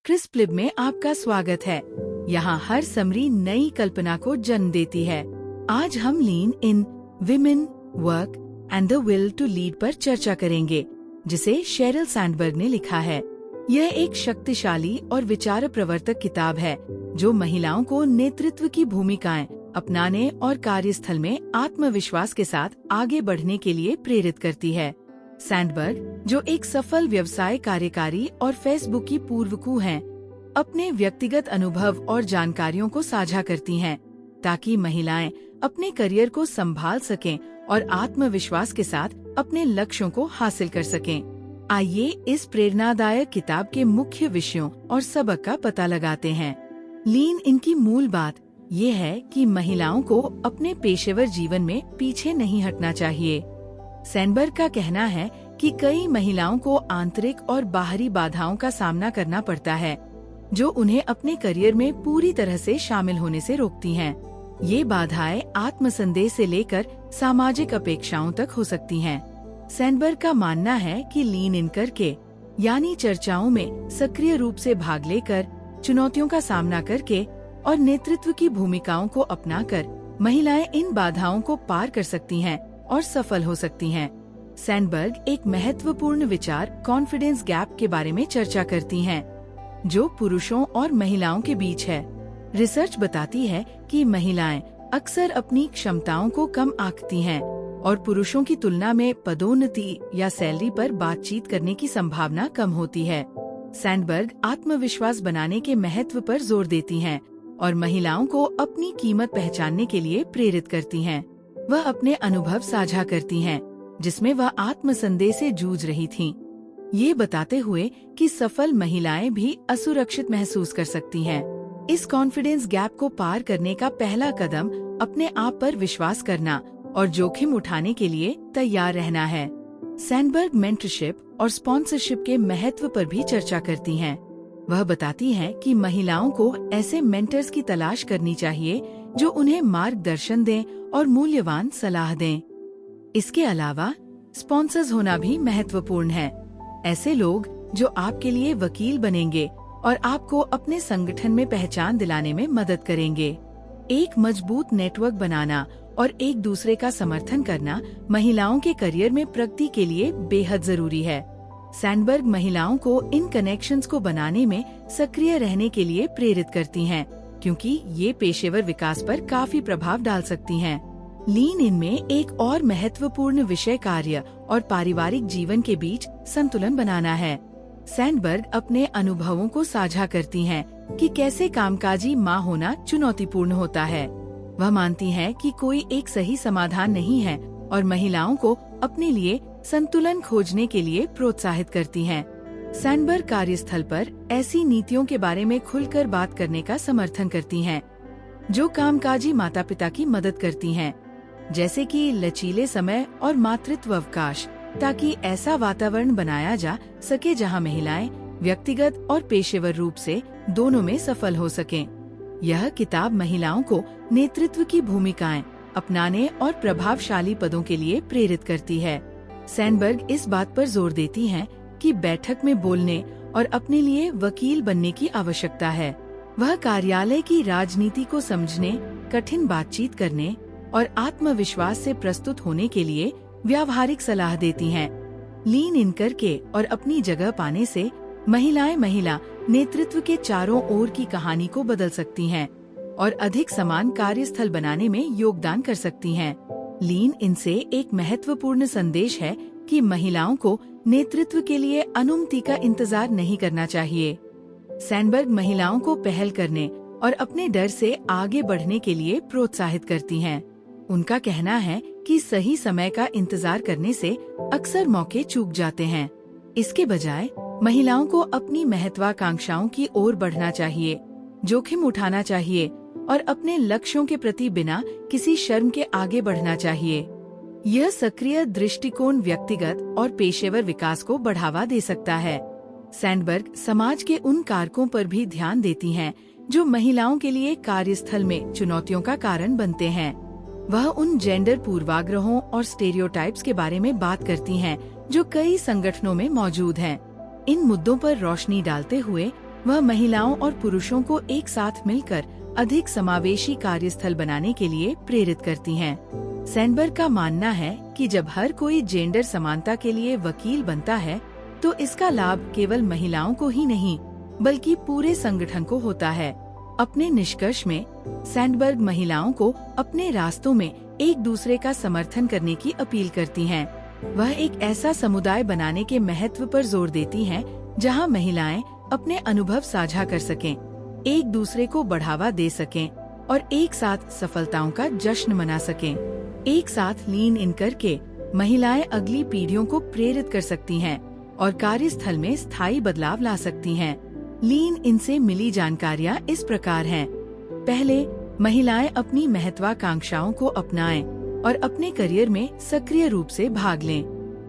Crisp लिब में आपका स्वागत है। यहाँ हर समरी नई कल्पना को जन्म देती है। आज हम lean in, women, work and the will to lead पर चर्चा करेंगे, जिसे शेरिल सैंडबर्ग ने लिखा है। यह एक शक्तिशाली और विचार प्रवर्तक किताब है जो महिलाओं को नेतृत्व की भूमिकाएं अपनाने और कार्यस्थल में आत्मविश्वास के साथ आगे बढ़ने के लिए प्रेरित करती है। सैंडबर्ग, जो एक सफल व्यवसाय कार्यकारी और फेसबुक की पूर्वकू हैं, अपने व्यक्तिगत अनुभव और जानकारियों को साझा करती हैं ताकि महिलाएं अपने करियर को संभाल सकें और आत्मविश्वास के साथ अपने लक्ष्यों को हासिल कर सकें। आइए इस प्रेरणादायक किताब के मुख्य विषयों और सबक का पता लगाते हैं। लीन इनकी मूल बात ये है कि महिलाओं को अपने पेशेवर जीवन में पीछे नहीं हटना चाहिए। सैंडबर्ग का कहना है कि कई महिलाओं को आंतरिक और बाहरी बाधाओं का सामना करना पड़ता है जो उन्हें अपने करियर में पूरी तरह से शामिल होने से रोकती हैं। ये बाधाएं आत्मसंदेह से लेकर सामाजिक अपेक्षाओं तक हो सकती हैं। सैंडबर्ग का मानना है कि लीन इन करके, यानी चर्चाओं में सक्रिय रूप से भाग लेकर, चुनौतियों का सामना करके और नेतृत्व की भूमिकाओं को अपनाकर महिलाएं इन बाधाओं को पार कर सकती हैं और सफल हो सकती हैं। सैंडबर्ग एक महत्वपूर्ण विचार कॉन्फिडेंस गैप के बारे में चर्चा करती हैं, जो पुरुषों और महिलाओं के बीच है। रिसर्च बताती है कि महिलाएं अक्सर अपनी क्षमताओं को कम आंकती हैं और पुरुषों की तुलना में पदोन्नति या सैलरी पर बातचीत करने की संभावना कम होती है। सैंडबर्ग आत्मविश्वास बनाने के महत्व पर जोर देती हैं और महिलाओं को अपनी कीमत पहचानने के लिए प्रेरित करती हैं। वह अपने अनुभव साझा करती हैं, जिसमें वह आत्मसंदेह से जूझ रही थीं, ये बताते हुए कि सफल महिलाएं भी असुरक्षित महसूस कर सकती हैं। इस कॉन्फिडेंस गैप को पार करने का पहला कदम अपने आप पर विश्वास करना और जोखिम उठाने के लिए तैयार रहना है। सैंडबर्ग मेंटरशिप और स्पॉन्सरशिप के महत्व पर भी चर्चा करती हैं। वह बताती हैं कि महिलाओं को ऐसे मेंटर्स की तलाश करनी चाहिए जो उन्हें मार्गदर्शन दें और मूल्यवान सलाह दें। इसके अलावा स्पॉन्सर्स होना भी महत्वपूर्ण है। ऐसे लोग जो आपके लिए वकील बनेंगे और आपको अपने संगठन में पहचान दिलाने में मदद करेंगे। एक मजबूत नेटवर्क बनाना और एक दूसरे का समर्थन करना महिलाओं के करियर में प्रगति के लिए बेहद जरूरी है। सैंडबर्ग महिलाओं को इन कनेक्शंस को बनाने में सक्रिय रहने के लिए प्रेरित करती हैं, क्योंकि ये पेशेवर विकास पर काफी प्रभाव डाल सकती हैं। लीन इन में एक और महत्वपूर्ण विषय कार्य और पारिवारिक जीवन के बीच संतुलन बनाना है। सैंडबर्ग अपने अनुभवों को साझा करती हैं कि कैसे कामकाजी माँ होना चुनौतीपूर्ण होता है। वह मानती हैं कि कोई एक सही समाधान नहीं है और महिलाओं को अपने लिए संतुलन खोजने के लिए प्रोत्साहित करती हैं। सैंडबर्ग कार्यस्थल पर ऐसी नीतियों के बारे में खुलकर बात करने का समर्थन करती हैं, जो कामकाजी माता पिता की मदद करती हैं, जैसे कि लचीले समय और मातृत्व अवकाश, ताकि ऐसा वातावरण बनाया जा सके जहां महिलाएं व्यक्तिगत और पेशेवर रूप से दोनों में सफल हो सकें। यह किताब महिलाओं को नेतृत्व की भूमिकाएं अपनाने और प्रभावशाली पदों के लिए प्रेरित करती है। सैंडबर्ग इस बात पर जोर देती हैं कि बैठक में बोलने और अपने लिए वकील बनने की आवश्यकता है। वह कार्यालय की राजनीति को समझने, कठिन बातचीत करने और आत्मविश्वास से प्रस्तुत होने के लिए व्यावहारिक सलाह देती हैं। लीन इन करके और अपनी जगह पाने से महिला नेतृत्व के चारों ओर की कहानी को बदल सकती हैं और अधिक समान कार्यस्थल बनाने में योगदान कर सकती हैं। लीन इन से एक महत्वपूर्ण संदेश है कि महिलाओं को नेतृत्व के लिए अनुमति का इंतजार नहीं करना चाहिए। सैंडबर्ग महिलाओं को पहल करने और अपने डर से आगे बढ़ने के लिए प्रोत्साहित करती हैं। उनका कहना है कि सही समय का इंतजार करने से अक्सर मौके चूक जाते हैं। इसके बजाय महिलाओं को अपनी महत्वाकांक्षाओं की ओर बढ़ना चाहिए, जोखिम उठाना चाहिए और अपने लक्ष्यों के प्रति बिना किसी शर्म के आगे बढ़ना चाहिए। यह सक्रिय दृष्टिकोण व्यक्तिगत और पेशेवर विकास को बढ़ावा दे सकता है। सैंडबर्ग समाज के उन कारकों पर भी ध्यान देती हैं जो महिलाओं के लिए कार्यस्थल में चुनौतियों का कारण बनते हैं। वह उन जेंडर पूर्वाग्रहों और स्टेरियोटाइप्स के बारे में बात करती हैं जो कई संगठनों में मौजूद हैं। इन मुद्दों पर रोशनी डालते हुए वह महिलाओं और पुरुषों को एक साथ मिलकर अधिक समावेशी कार्यस्थल बनाने के लिए प्रेरित करती हैं। सैंडबर्ग का मानना है कि जब हर कोई जेंडर समानता के लिए वकील बनता है तो इसका लाभ केवल महिलाओं को ही नहीं बल्कि पूरे संगठन को होता है। अपने निष्कर्ष में सैंडबर्ग महिलाओं को अपने रास्तों में एक दूसरे का समर्थन करने की अपील करती हैं। वह एक ऐसा समुदाय बनाने के महत्व पर जोर देती हैं जहां महिलाएं अपने अनुभव साझा कर सकें, एक दूसरे को बढ़ावा दे सकें और एक साथ सफलताओं का जश्न मना सकें। एक साथ लीन इन करके महिलाएं अगली पीढ़ियों को प्रेरित कर सकती हैं और कार्यस्थल में स्थायी बदलाव ला सकती हैं। लीन इन से मिली जानकारियाँ इस प्रकार हैं। पहले, महिलाएं अपनी महत्वाकांक्षाओं को अपनाएं और अपने करियर में सक्रिय रूप से भाग लें।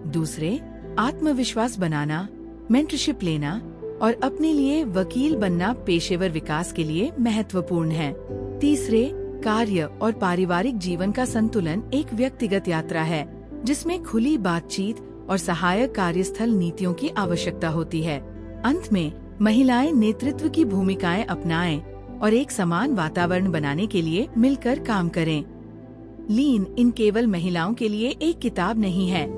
दूसरे, आत्मविश्वास बनाना, मेंटरशिप लेना और अपने लिए वकील बनना पेशेवर विकास के लिए महत्वपूर्ण है। तीसरे, कार्य और पारिवारिक जीवन का संतुलन एक व्यक्तिगत यात्रा है जिसमें खुली बातचीत और सहायक कार्यस्थल नीतियों की आवश्यकता होती है। अंत में, महिलाएं नेतृत्व की भूमिकाएं अपनाएं और एक समान वातावरण बनाने के लिए मिलकर काम करें। लीन इन केवल महिलाओं के लिए एक किताब नहीं है,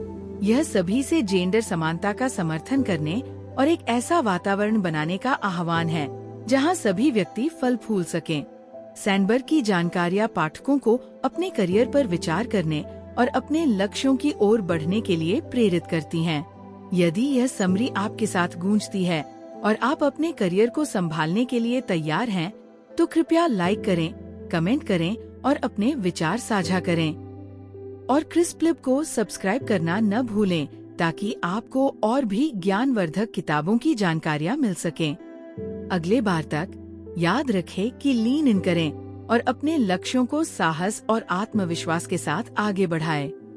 यह सभी से जेंडर समानता का समर्थन करने और एक ऐसा वातावरण बनाने का आह्वान है जहां सभी व्यक्ति फल फूल सकें। सैंडबर्ग की जानकारियां पाठकों को अपने करियर पर विचार करने और अपने लक्ष्यों की ओर बढ़ने के लिए प्रेरित करती हैं। यदि यह समरी आपके साथ गूंजती है और आप अपने करियर को संभालने के लिए तैयार हैं, तो कृपया लाइक करें, कमेंट करें और अपने विचार साझा करें। और क्रिस्प को सब्सक्राइब करना न भूलें ताकि आपको और भी ज्ञानवर्धक किताबों की जानकारियाँ मिल सकें। अगले बार तक याद रखें कि लीन इन करें और अपने लक्ष्यों को साहस और आत्मविश्वास के साथ आगे बढ़ाएं।